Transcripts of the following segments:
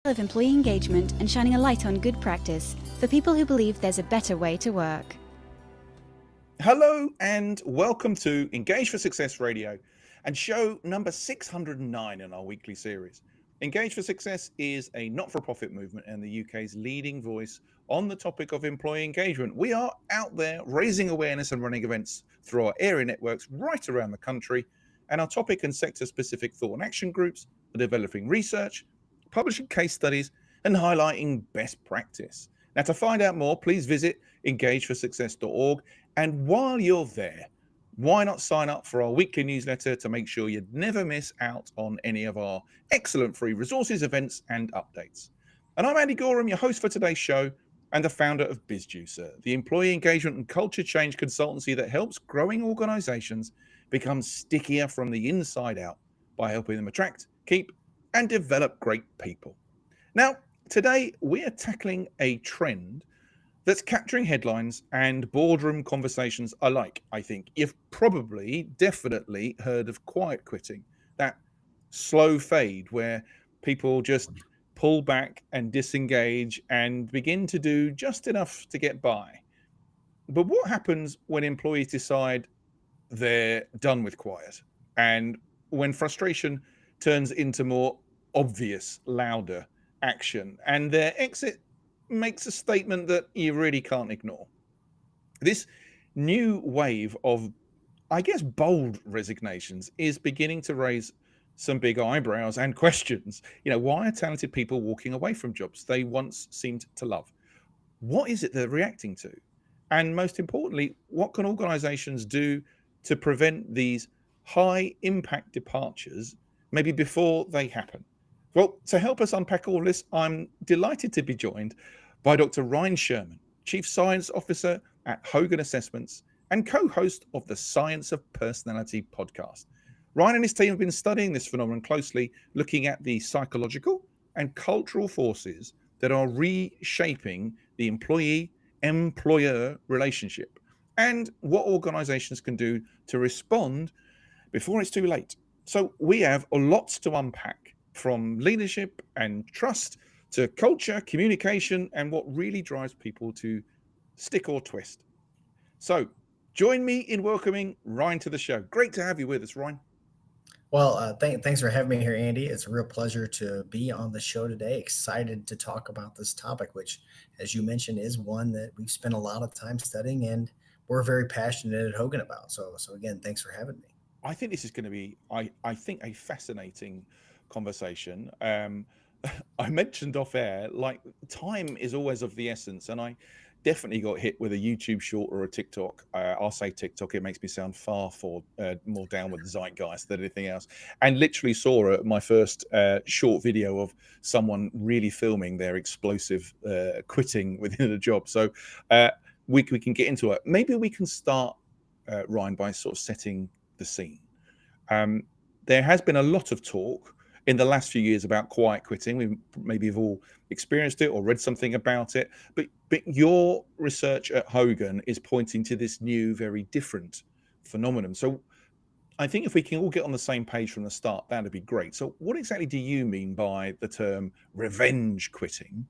of employee engagement and shining a light on good practice for people who believe there's a better way to work. Hello and welcome to Engage for Success Radio and show number 609 in our weekly series. Engage for Success is a not-for-profit movement and the UK's leading voice on the topic of employee engagement. We are out there raising awareness and running events through our area networks right around the country, and our topic and sector-specific thought and action groups are developing research, publishing case studies, and highlighting best practice. Now, to find out more, please visit engageforsuccess.org. And while you're there, why not sign up for our weekly newsletter to make sure you never miss out on any of our excellent free resources, events, and updates. And I'm Andy Gorham, your host for today's show and the founder of BizJuicer, the employee engagement and culture change consultancy that helps growing organizations become stickier from the inside out by helping them attract, keep, and develop great people. Now, today we are tackling a trend that's capturing headlines and boardroom conversations alike. I think you've definitely heard of quiet quitting, that slow fade where people just pull back and disengage and begin to do just enough to get by. But what happens when employees decide they're done with quiet and when frustration turns into more obvious, louder action and their exit makes a statement that you really can't ignore? This new wave of, I guess, bold resignations is beginning to raise some big eyebrows and questions. Why are talented people walking away from jobs they once seemed to love? What is it they're reacting to? And most importantly, what can organizations do to prevent these high impact departures maybe before they happen? Well, to help us unpack all this, I'm delighted to be joined by Dr. Ryne Sherman, Chief Science Officer at Hogan Assessments and co-host of the Science of Personality podcast. Ryne and his team have been studying this phenomenon closely, looking at the psychological and cultural forces that are reshaping the employee-employer relationship and what organizations can do to respond before it's too late. So we have lots to unpack, from leadership and trust to culture, communication, and what really drives people to stick or twist. So join me in welcoming Ryne to the show. Great to have you with us, Ryne. Well, thanks for having me here, Andy. It's a real pleasure to be on the show today. Excited to talk about this topic, which, as you mentioned, is one that we've spent a lot of time studying and we're very passionate at Hogan about. So again, thanks for having me. I think this is going to be, I think, a fascinating conversation. I mentioned off air, like, time is always of the essence, and I definitely got hit with a YouTube short or a TikTok. I'll say TikTok, it makes me sound far more down with the zeitgeist than anything else, and literally saw my first short video of someone really filming their explosive quitting within a job. So we can get into it. Maybe we can start, Ryne, by sort of setting the scene. There has been a lot of talk in the last few years about quiet quitting. We maybe have all experienced it or read something about it, but your research at Hogan is pointing to this new, very different phenomenon. So I think if we can all get on the same page from the start, that'd be great. So what exactly do you mean by the term revenge quitting,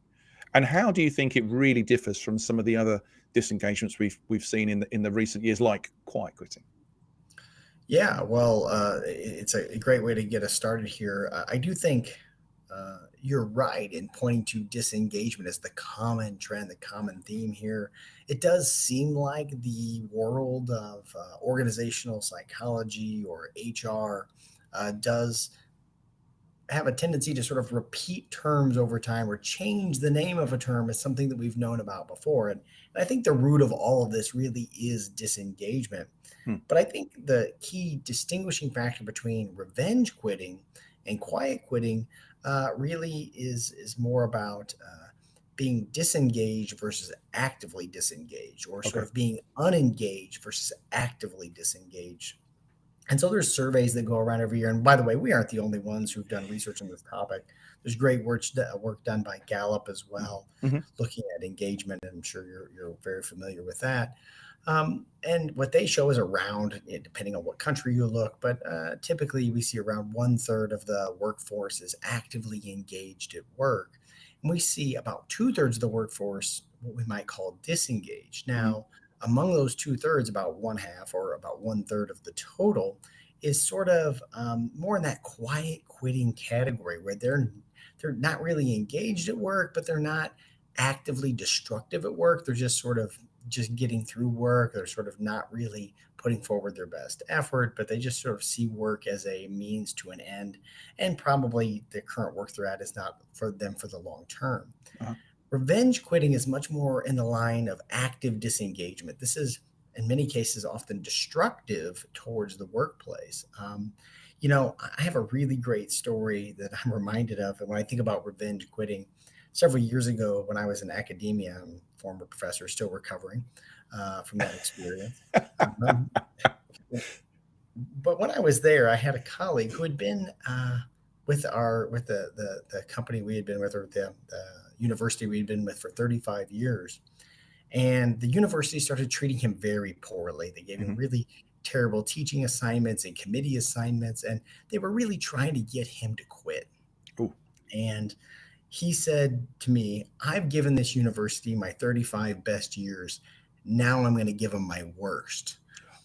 and how do you think it really differs from some of the other disengagements we've seen in the recent years, like quiet quitting? Yeah, well, it's a great way to get us started here. I do think you're right in pointing to disengagement as the common trend, the common theme here. It does seem like the world of organizational psychology or HR does have a tendency to sort of repeat terms over time or change the name of a term as something that we've known about before. And I think the root of all of this really is disengagement. But I think the key distinguishing factor between revenge quitting and quiet quitting really is more about being disengaged versus actively disengaged, or sort of being unengaged versus actively disengaged. And so there's surveys that go around every year. And by the way, we aren't the only ones who've done research on this topic. There's great work done by Gallup as well, looking at engagement. And I'm sure you're very familiar with that. And what they show is around, depending on what country you look, but typically we see around 1/3 of the workforce is actively engaged at work. And we see about 2/3 of the workforce, what we might call disengaged. Mhm. Now, among those 2/3, about one half or about 1/3 of the total is sort of more in that quiet quitting category where they're not really engaged at work, but they're not actively destructive at work. They're just sort of just getting through work. They're sort of not really putting forward their best effort, but they just sort of see work as a means to an end. And probably the current work they're at is not for them for the long term. Uh-huh. Revenge quitting is much more in the line of active disengagement. This is, in many cases, often destructive towards the workplace. I have a really great story that I'm reminded of when I think about revenge quitting. Several years ago, when I was in academia, I'm a former professor, still recovering from that experience. Um, but when I was there, I had a colleague who had been with the company we had been with, or the university we had been with for 35 years. And the university started treating him very poorly. They gave him Mhm. really terrible teaching assignments and committee assignments, and they were really trying to get him to quit. Ooh. And he said to me, I've given this university my 35 best years. Now I'm going to give them my worst.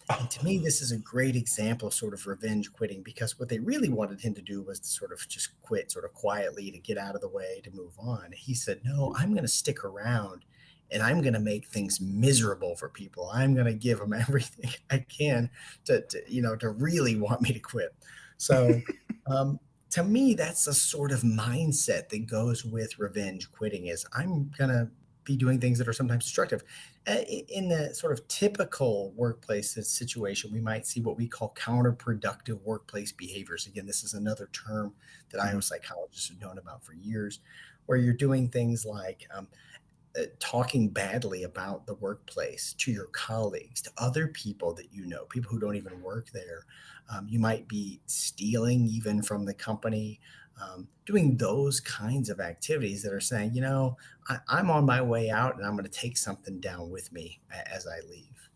And to me, this is a great example of sort of revenge quitting, because what they really wanted him to do was to sort of just quit sort of quietly, to get out of the way, to move on. He said, no, I'm going to stick around and I'm going to make things miserable for people. I'm going to give them everything I can to really want me to quit. So, to me, that's a sort of mindset that goes with revenge quitting is I'm going to be doing things that are sometimes destructive. In the sort of typical workplace situation, we might see what we call counterproductive workplace behaviors. Again, this is another term that I, Mhm. as psychologists, have known about for years, where you're doing things like talking badly about the workplace to your colleagues, to other people that you know, people who don't even work there. You might be stealing even from the company, doing those kinds of activities that are saying, I'm on my way out and I'm going to take something down with me as I leave.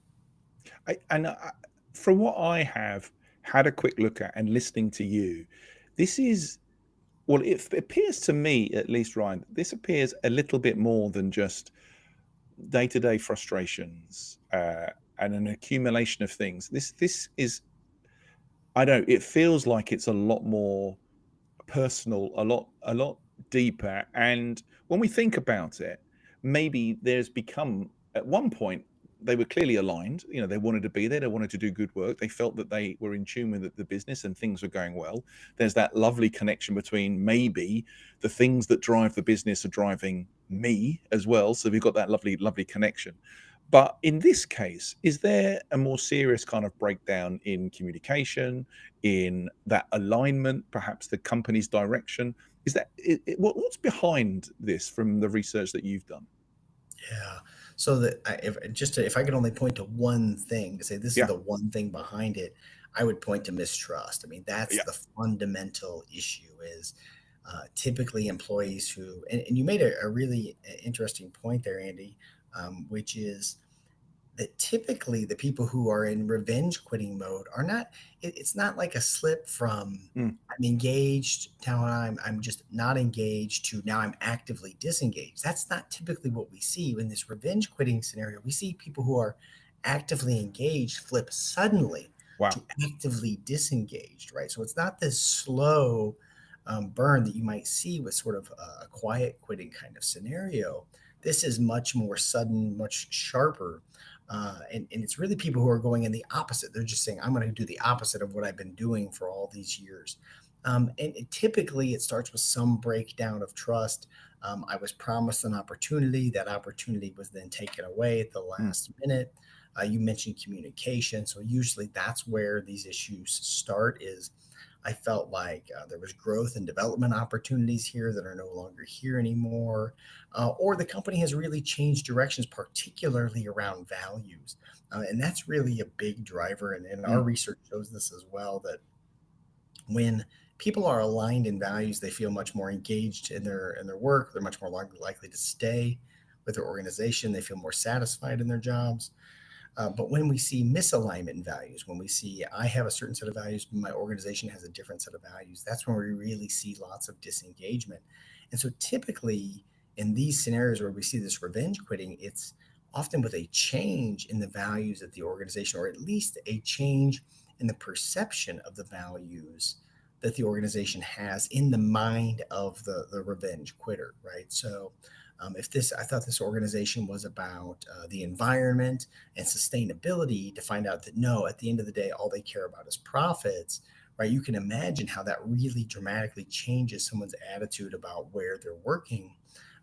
From what I have had a quick look at and listening to you, this is well, it appears to me, at least, Ryan, this appears a little bit more than just day-to-day frustrations and an accumulation of things. This is, I don't. It feels like it's a lot more personal, a lot deeper. And when we think about it, maybe there's become at one point they were clearly aligned. They wanted to be there, they wanted to do good work, they felt that they were in tune with the business and things were going well. There's that lovely connection between maybe the things that drive the business are driving me as well. So we've got that lovely connection. But in this case, is there a more serious kind of breakdown in communication, in that alignment, perhaps the company's direction? Is that what's behind this from the research that you've done? Yeah. So that if I could only point to one thing to say this is Yeah, the one thing behind it, I would point to mistrust. I mean, that's yeah. the fundamental issue is typically employees and you made a really interesting point there, Andy, which is that typically the people who are in revenge quitting mode are not it's not like a slip from Mm, I'm engaged now I'm just not engaged to now I'm actively disengaged. That's not typically what we see in this revenge quitting scenario. We see people who are actively engaged flip suddenly wow. to actively disengaged, right? So it's not this slow burn that you might see with sort of a quiet quitting kind of scenario. This is much more sudden, much sharper, and it's really people who are going in the opposite. They're just saying, I'm going to do the opposite of what I've been doing for all these years. Typically, it starts with some breakdown of trust. I was promised an opportunity. That opportunity was then taken away at the Mm, last minute. You mentioned communication. So usually that's where these issues start is I felt like there was growth and development opportunities here that are no longer here anymore, or the company has really changed directions, particularly around values, and that's really a big driver. And our mm, research shows this as well that when people are aligned in values, they feel much more engaged in their work. They're much more likely to stay with their organization. They feel more satisfied in their jobs. But when we see misalignment in values, when we see I have a certain set of values, but my organization has a different set of values, that's when we really see lots of disengagement. And so typically in these scenarios where we see this revenge quitting, it's often with a change in the values of the organization, or at least a change in the perception of the values that the organization has in the mind of the revenge quitter, right? So I thought this organization was about the environment and sustainability, to find out that no, at the end of the day, all they care about is profits, right? You can imagine how that really dramatically changes someone's attitude about where they're working.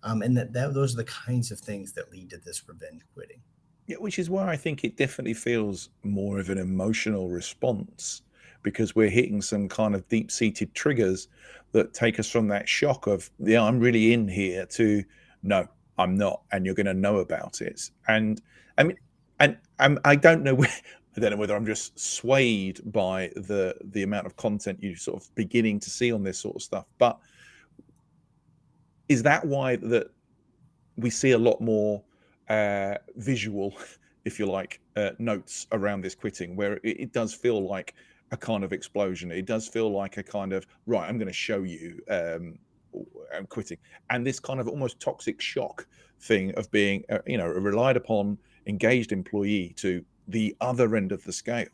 And those are the kinds of things that lead to this revenge quitting. Yeah, which is why I think it definitely feels more of an emotional response, because we're hitting some kind of deep-seated triggers that take us from that shock of, yeah, I'm really in here, to no, I'm not, and you're going to know about it. And I mean, and I don't know I don't know whether I'm just swayed by the amount of content you sort of beginning to see on this sort of stuff, but is that why that we see a lot more visual, if you like, notes around this quitting, where it does feel like a kind of explosion. It does feel like a kind of, right, I'm going to show you, I'm quitting. And this kind of almost toxic shock thing of being, a relied upon, engaged employee to the other end of the scale.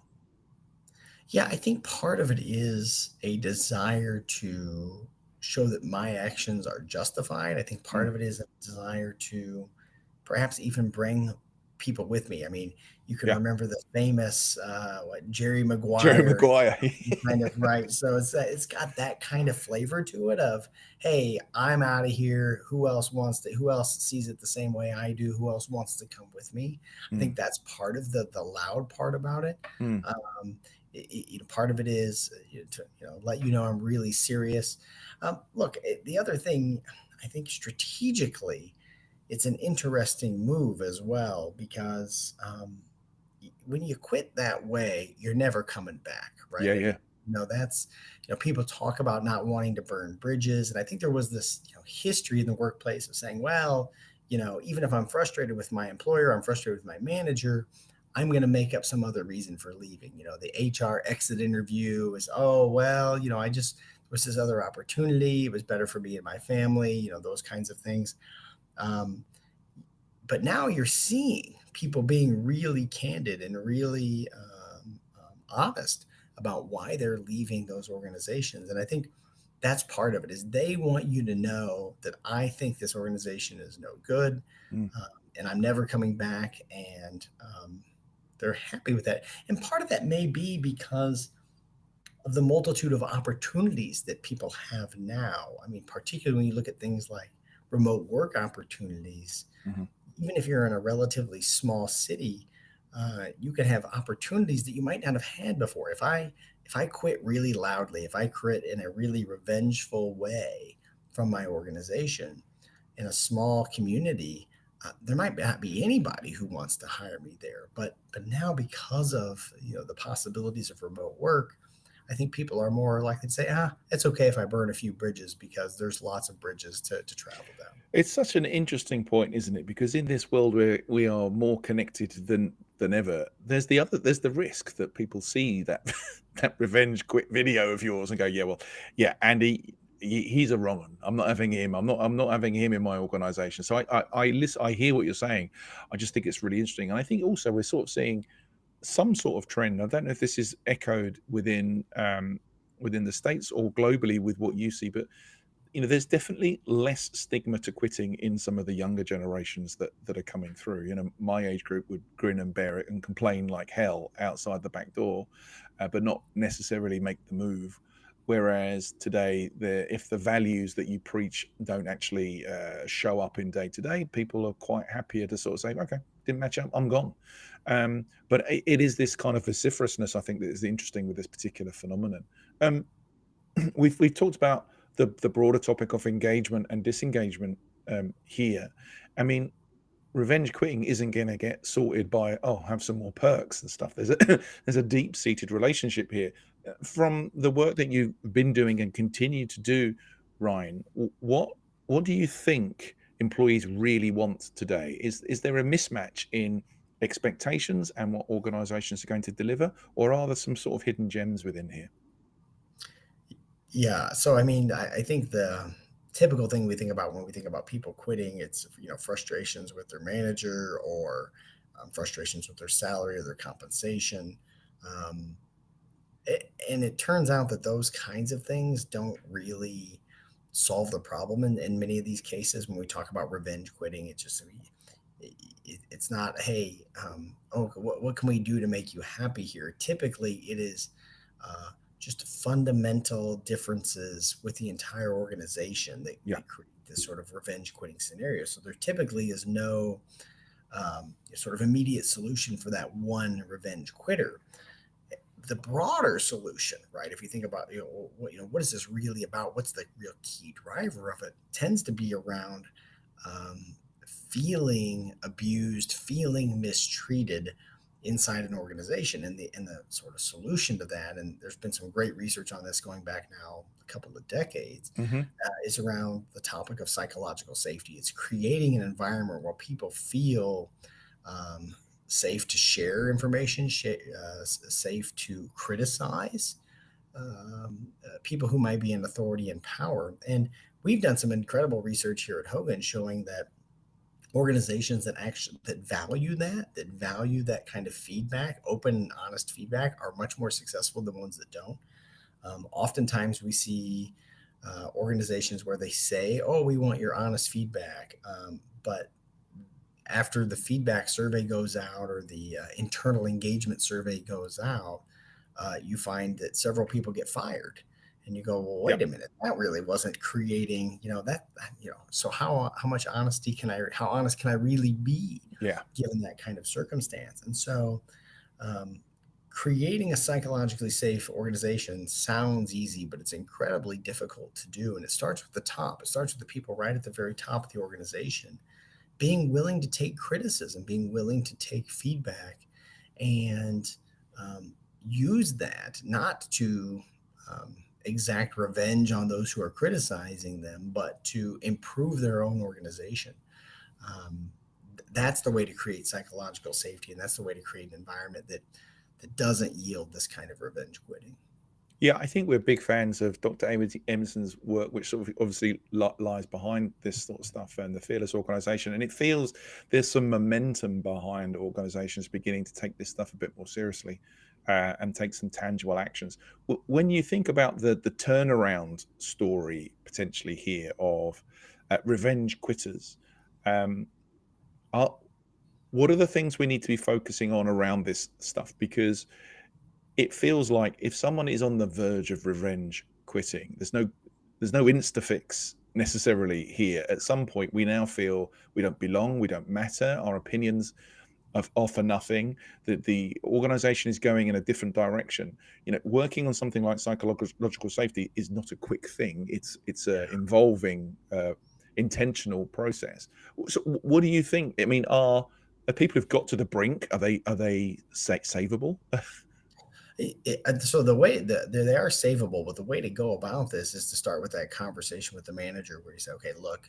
Yeah, I think part of it is a desire to show that my actions are justified. I think part Mm. of it is a desire to perhaps even bring people with me. I mean, you can Yeah. remember the famous Jerry Jerry Maguire Maguire. kind of, right. So it's got that kind of flavor to it of, hey, I'm out of here. Who else sees it the same way I do? Who else wants to come with me? I Mm, think that's part of the loud part about it. mm, Um, Part of it is to let you know I'm really serious. Look, the other thing, I think strategically, it's an interesting move as well, because when you quit that way, you're never coming back, right? yeah, I mean, yeah. that's, people talk about not wanting to burn bridges. And I think there was this, history in the workplace of saying, well, even if I'm frustrated with my employer, I'm frustrated with my manager, I'm going to make up some other reason for leaving. The HR exit interview is, oh, well, I just, there was this other opportunity. It was better for me and my family, those kinds of things. Um, but now you're seeing people being really candid and really honest about why they're leaving those organizations. And I think that's part of it, is they want you to know that I think this organization is no good, Mm, and I'm never coming back. And they're happy with that. And part of that may be because of the multitude of opportunities that people have now. I mean, particularly when you look at things like remote work opportunities, mhm. even if you're in a relatively small city, you can have opportunities that you might not have had before. If I quit really loudly, if I quit in a really revengeful way from my organization in a small community, there might not be anybody who wants to hire me there. But now, because of the possibilities of remote work, I think people are more likely to say, it's okay if I burn a few bridges, because there's lots of bridges to travel down. It's such an interesting point, isn't it? Because in this world where we are more connected than ever, there's the risk that people see that that revenge quit video of yours and go, yeah, well, yeah, Andy, he's a wrong one. I'm not having him. I'm not having him in my organization. So I listen. I hear what you're saying. I just think it's really interesting, and I think also we're sort of seeing some sort of trend. I don't know if this is echoed within the States or globally with what you see, but there's definitely less stigma to quitting in some of the younger generations that are coming through. My age group would grin and bear it and complain like hell outside the back door, but not necessarily make the move. Whereas today, if the values that you preach don't actually show up in day to day, people are quite happier to sort of say, okay, didn't match up, I'm gone. But it is this kind of vociferousness, I think, that is interesting with this particular phenomenon. Um, we've talked about the broader topic of engagement and disengagement here. I mean, revenge quitting isn't going to get sorted by, have some more perks and stuff. There's a deep seated relationship here. From the work that you've been doing and continue to do, Ryne, what do you think employees really want today? Is there a mismatch in expectations and what organizations are going to deliver, or are there some sort of hidden gems within here? Yeah. So, I mean, I think the typical thing we think about when we think about people quitting, it's, frustrations with their manager or frustrations with their salary or their compensation. Um, and it turns out that those kinds of things don't really solve the problem in many of these cases. When we talk about revenge quitting, it's not, hey, oh, what can we do to make you happy here? Typically it is uh, just fundamental differences with the entire organization Yeah. that create this sort of revenge quitting scenario. So there typically is no sort of immediate solution for that one revenge quitter. The broader solution, right? If you think about, what is this really about? What's the real key driver of it? Tends to be around feeling abused, feeling mistreated inside an organization, and the sort of solution to that. And there's been some great research on this going back now a couple of decades. Mm-hmm. Is around the topic of psychological safety. It's creating an environment where people feel um, safe to share information, safe to criticize people who might be in authority and power. And we've done some incredible research here at Hogan showing that organizations that value that kind of feedback, open and honest feedback, are much more successful than ones that don't. Oftentimes we see organizations where they say, "Oh, we want your honest feedback," but after the feedback survey goes out or the internal engagement survey goes out, you find that several people get fired. And you go, well, wait Yep. a minute, that really wasn't creating, so how much honesty how honest can I really be Yeah. given that kind of circumstance? And so um, creating a psychologically safe organization sounds easy, but it's incredibly difficult to do. And it starts with the top. It starts with the people right at the very top of the organization being willing to take criticism, being willing to take feedback, and use that not to exact revenge on those who are criticizing them, but to improve their own organization. Um, that's the way to create psychological safety, and that's the way to create an environment that doesn't yield this kind of revenge quitting. Yeah, I think we're big fans of Dr. Emerson's work, which sort of obviously lies behind this sort of stuff and the fearless organization. And it feels there's some momentum behind organizations beginning to take this stuff a bit more seriously and take some tangible actions. When you think about the turnaround story potentially here of revenge quitters, um, are, what are the things we need to be focusing on around this stuff? Because it feels like if someone is on the verge of revenge quitting, there's no insta fix necessarily here. At some point, we now feel we don't belong, we don't matter, our opinions offer nothing, that the organization is going in a different direction. Working on something like psychological safety is not a quick thing. It's a involving intentional process. So what do you think? I mean, are people who've got to the brink, are they savable? So the way that they are savable, but the way to go about this is to start with that conversation with the manager where you say, okay, look,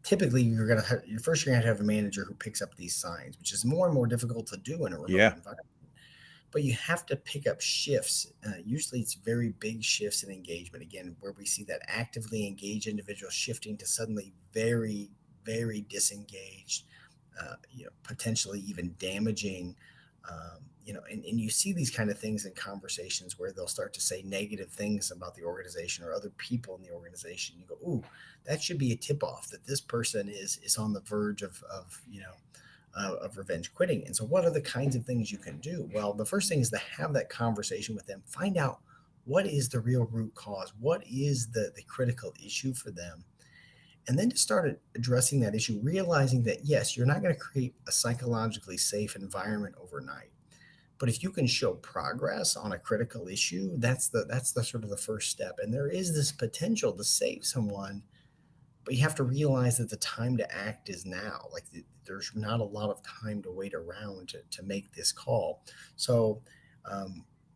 typically you're going to have a manager who picks up these signs, which is more and more difficult to do in a remote environment. But you have to pick up shifts. Usually it's very big shifts in engagement. Again, where we see that actively engaged individual shifting to suddenly very, very disengaged, potentially even damaging. And you see these kind of things in conversations where they'll start to say negative things about the organization or other people in the organization. You go, ooh, that should be a tip off that this person is on the verge of revenge quitting. And so what are the kinds of things you can do? Well, the first thing is to have that conversation with them, find out what is the real root cause, what is the critical issue for them, and then to start addressing that issue, realizing that yes, you're not going to create a psychologically safe environment overnight, but if you can show progress on a critical issue, that's the sort of the first step. And there is this potential to save someone, but you have to realize that the time to act is now. Like there's not a lot of time to wait around to make this call. So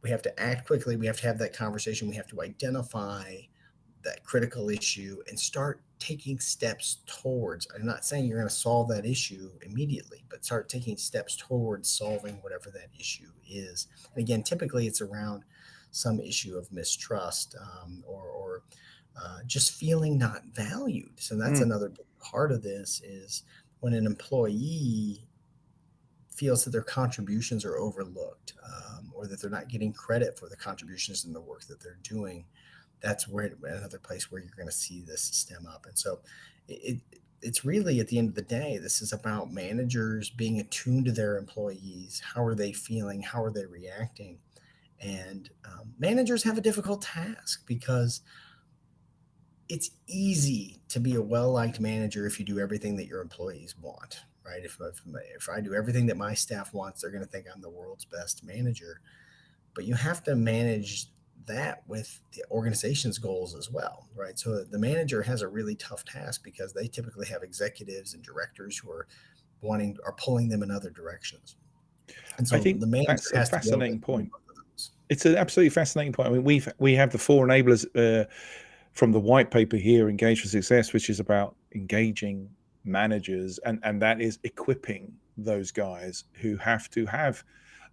we have to act quickly. We have to have that conversation. We have to identify that critical issue and start taking steps towards, I'm not saying you're going to solve that issue immediately, but start taking steps towards solving whatever that issue is. And again, typically it's around some issue of mistrust, or just feeling not valued. So that's Mm. another big part of this, is when an employee feels that their contributions are overlooked, or that they're not getting credit for the contributions and the work that they're doing. That's where another place where you're going to see this stem up. And so it's really, at the end of the day, this is about managers being attuned to their employees. How are they feeling? How are they reacting? And managers have a difficult task, because it's easy to be a well-liked manager if you do everything that your employees want, right? If I do everything that my staff wants, they're going to think I'm the world's best manager. But you have to manage that with the organization's goals as well, right? So the manager has a really tough task, because they typically have executives and directors who are pulling them in other directions. And I so think the manager that's a has to be able to fascinating do point. both of those. It's an absolutely fascinating point. I mean, we have the 4 enablers from the white paper here, Engage for Success, which is about engaging managers, and that is equipping those guys who have to have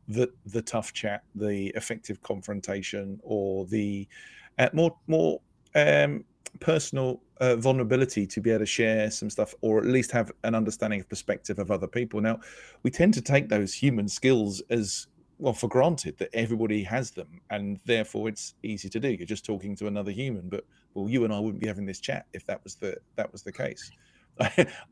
the tough chat, the effective confrontation, or the more personal vulnerability to be able to share some stuff, or at least have an understanding of perspective of other people. Now, we tend to take those human skills as well for granted, that everybody has them, and therefore it's easy to do. You're just talking to another human. But well, you and I wouldn't be having this chat if that was the case.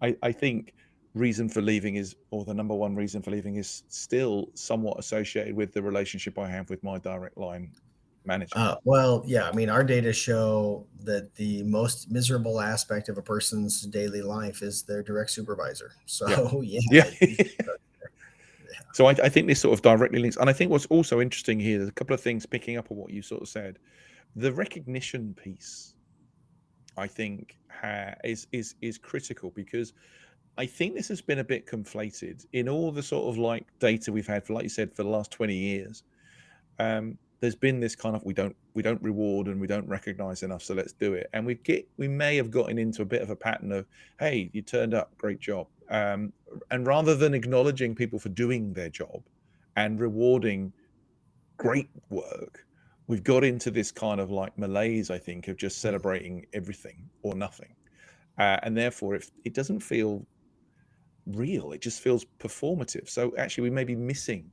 I think reason for leaving is, or the number one reason for leaving, is still somewhat associated with the relationship I have with my direct line manager. Well, yeah, I mean, our data show that the most miserable aspect of a person's daily life is their direct supervisor. So, yeah, Yeah. yeah. So I think this sort of directly links. And I think what's also interesting here, there's a couple of things picking up on what you sort of said. The recognition piece, I think, is critical, because I think this has been a bit conflated in all the sort of like data we've had for, like you said, for the last 20 years. There's been this kind of, we don't reward and we don't recognize enough, so let's do it. And we may have gotten into a bit of a pattern of, hey, you turned up, great job. And rather than acknowledging people for doing their job and rewarding great work, we've got into this kind of like malaise, I think, of just celebrating everything or nothing. And therefore, if it doesn't feel real, it just feels performative. So actually, we may be missing,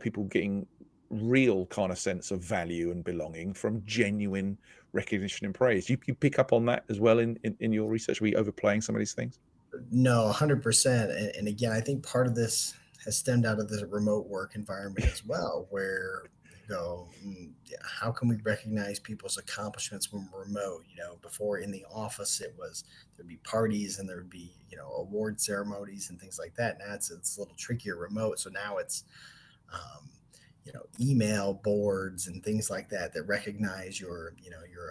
people getting real kind of sense of value and belonging from genuine recognition and praise. You pick up on that as well in your research? Are we overplaying some of these things? No, 100%. And again, I think part of this has stemmed out of the remote work environment as well, where you go, yeah, how can we recognize people's accomplishments when we're remote? Before in the office, there'd be parties and there'd be, award ceremonies and things like that. Now it's a little trickier remote. So now it's, email boards and things like that recognize your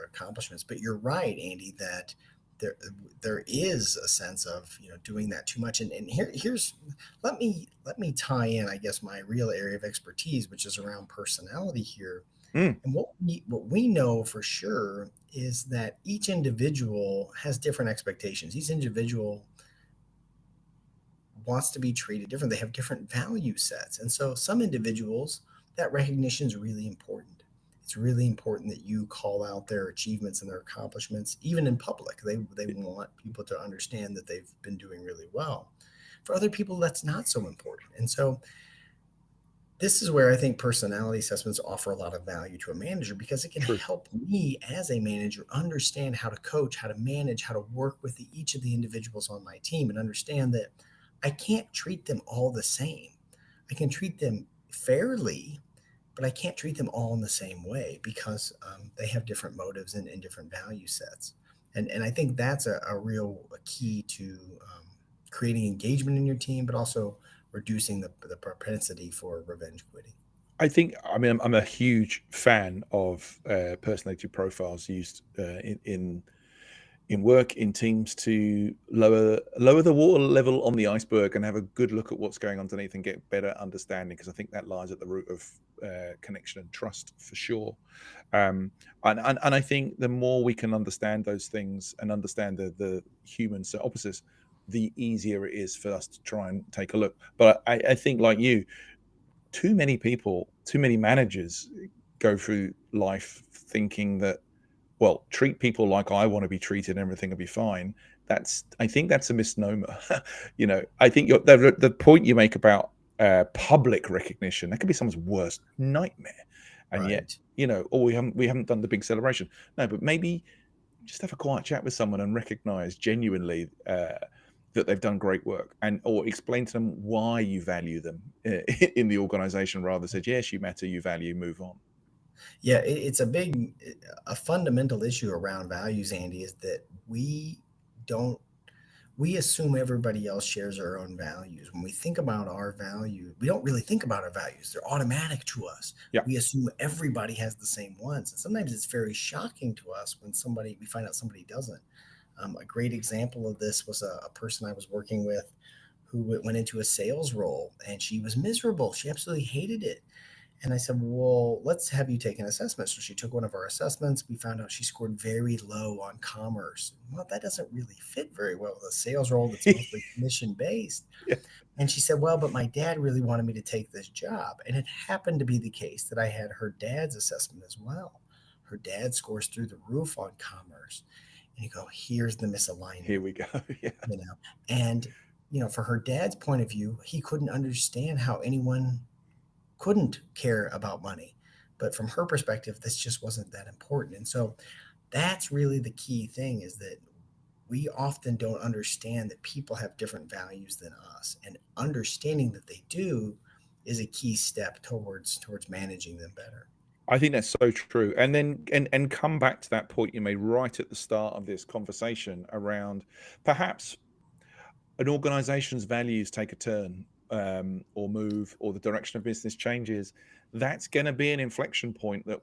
accomplishments. But you're right, Andy, that there is a sense of doing that too much. And here's let me tie in, I guess, my real area of expertise, which is around personality here. And what we know for sure is that each individual has different expectations. Each individual wants to be treated different. They have different value sets. And so some individuals, that recognition is really important. It's really important that you call out their achievements and their accomplishments, even in public. They want people to understand that they've been doing really well. For other people, that's not so important. And so this is where I think personality assessments offer a lot of value to a manager, because it can help me as a manager understand how to coach, how to manage, how to work with each of the individuals on my team, and understand that I can't treat them all the same. I can treat them fairly, but I can't treat them all in the same way, because they have different motives and different value sets. And I think that's a real key to creating engagement in your team, but also reducing the propensity for revenge quitting. I'm a huge fan of personality profiles used in work, in teams, to lower the water level on the iceberg and have a good look at what's going underneath and get better understanding, because I think that lies at the root of connection and trust for sure. And I think the more we can understand those things and understand the human opposites, the easier it is for us to try and take a look. But I think, like you, too many people, too many managers go through life thinking that, well, treat people like I want to be treated and everything will be fine. I think that's a misnomer. I think the point you make about public recognition, that could be someone's worst nightmare. And yet, Right. oh, we haven't done the big celebration. No, but maybe just have a quiet chat with someone and recognize genuinely that they've done great work, or explain to them why you value them in the organization, rather than said, yes, you matter, you value, move on. Yeah, it's a fundamental issue around values, Andy, is that don't, we assume everybody else shares our own values. When we think about our value, we don't really think about our values. They're automatic to us. Yeah. We assume everybody has the same ones. And sometimes it's very shocking to us when we find out somebody doesn't. A great example of this was a person I was working with who went into a sales role, and she was miserable. She absolutely hated it. And I said, well, let's have you take an assessment. So she took one of our assessments. We found out she scored very low on commerce. Well, that doesn't really fit very well with a sales role that's mostly commission based. Yeah. And she said, well, but my dad really wanted me to take this job. And it happened to be the case that I had her dad's assessment as well. Her dad scores through the roof on commerce. And you go, here's the misalignment. Here we go. Yeah. And, for her dad's point of view, he couldn't understand how anyone couldn't care about money. But from her perspective, this just wasn't that important. And so that's really the key thing, is that we often don't understand that people have different values than us. And understanding that they do is a key step towards managing them better. I think that's so true. And then and come back to that point you made right at the start of this conversation around perhaps an organization's values take a turn, or move, or the direction of business changes. That's going to be an inflection point that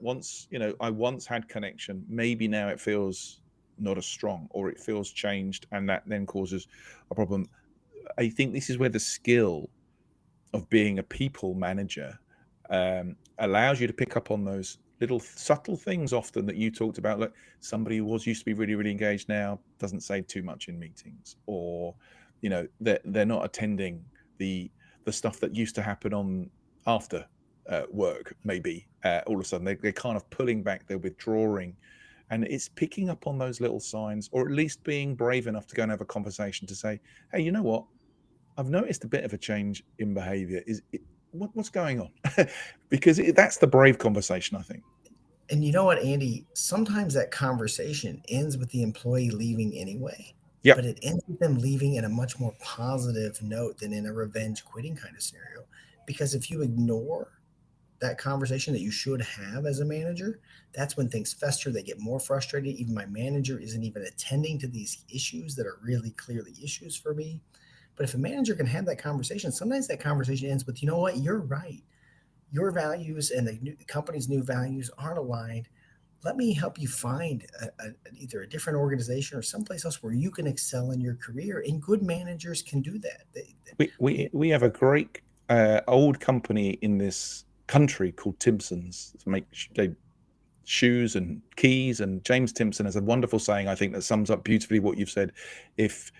I once had connection, maybe now it feels not as strong, or it feels changed, and that then causes a problem. I think this is where the skill of being a people manager allows you to pick up on those little subtle things often that you talked about. Like, somebody who used to be really, really engaged now doesn't say too much in meetings, or they're not attending the stuff that used to happen on after work. Maybe all of a sudden they're kind of pulling back, they're withdrawing, and it's picking up on those little signs, or at least being brave enough to go and have a conversation to say, hey, you know what, I've noticed a bit of a change in behavior. What's going on? Because that's the brave conversation, I think. And you know what, Andy? Sometimes that conversation ends with the employee leaving anyway. Yeah. But it ends with them leaving in a much more positive note than in a revenge quitting kind of scenario. Because if you ignore that conversation that you should have as a manager, that's when things fester. They get more frustrated. Even my manager isn't even attending to these issues that are really clearly issues for me. But if a manager can have that conversation, sometimes that conversation ends with, you know what, you're right. Your values and the company's new values aren't aligned. Let me help you find either a different organization or someplace else where you can excel in your career. And good managers can do that. We have a great old company in this country called Timpson's. Make shoes and keys, and James Timpson has a wonderful saying, I think, that sums up beautifully what you've said. If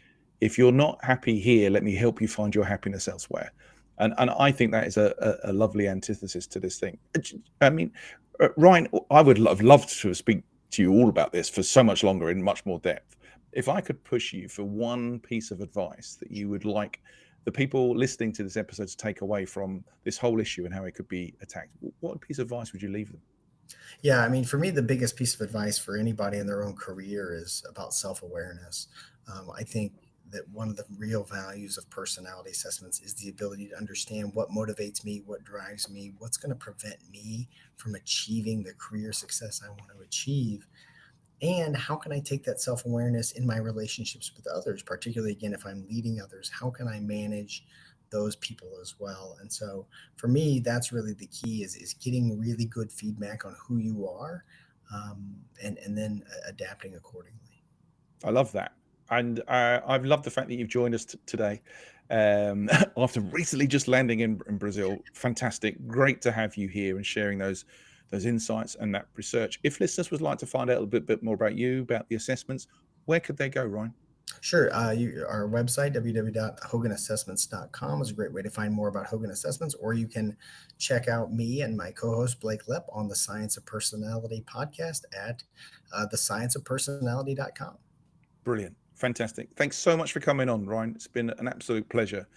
you're not happy here, let me help you find your happiness elsewhere. And I think that is a lovely antithesis to this thing. I mean, Ryne, I would have loved to speak to you all about this for so much longer in much more depth. If I could push you for one piece of advice that you would like the people listening to this episode to take away from this whole issue and how it could be attacked, what piece of advice would you leave them? Yeah, I mean, for me, the biggest piece of advice for anybody in their own career is about self-awareness. I think that one of the real values of personality assessments is the ability to understand what motivates me, what drives me, what's going to prevent me from achieving the career success I want to achieve. And how can I take that self-awareness in my relationships with others, particularly, again, if I'm leading others, how can I manage those people as well? And so for me, that's really the key, is getting really good feedback on who you are, and then adapting accordingly. I love that. And I've loved the fact that you've joined us today after recently just landing in Brazil. Fantastic. Great to have you here and sharing those insights and that research. If listeners would like to find out a little bit more about you, about the assessments, where could they go, Ryne? Sure. Our website, www.hoganassessments.com, is a great way to find more about Hogan Assessments, or you can check out me and my co-host Blake Lepp on the Science of Personality podcast at thescienceofpersonality.com. Brilliant. Fantastic. Thanks so much for coming on, Ryne. It's been an absolute pleasure.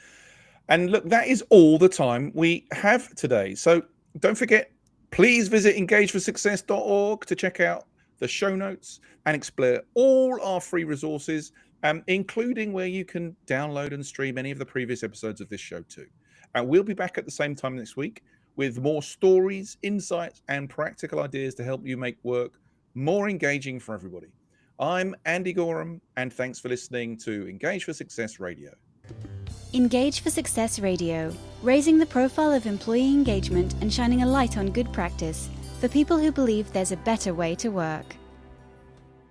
And look, that is all the time we have today. So don't forget, please visit engageforsuccess.org to check out the show notes and explore all our free resources, including where you can download and stream any of the previous episodes of this show too. We'll be back at the same time next week with more stories, insights, and practical ideas to help you make work more engaging for everybody. I'm Andy Gorham, and thanks for listening to Engage for Success Radio. Engage for Success Radio, raising the profile of employee engagement and shining a light on good practice for people who believe there's a better way to work.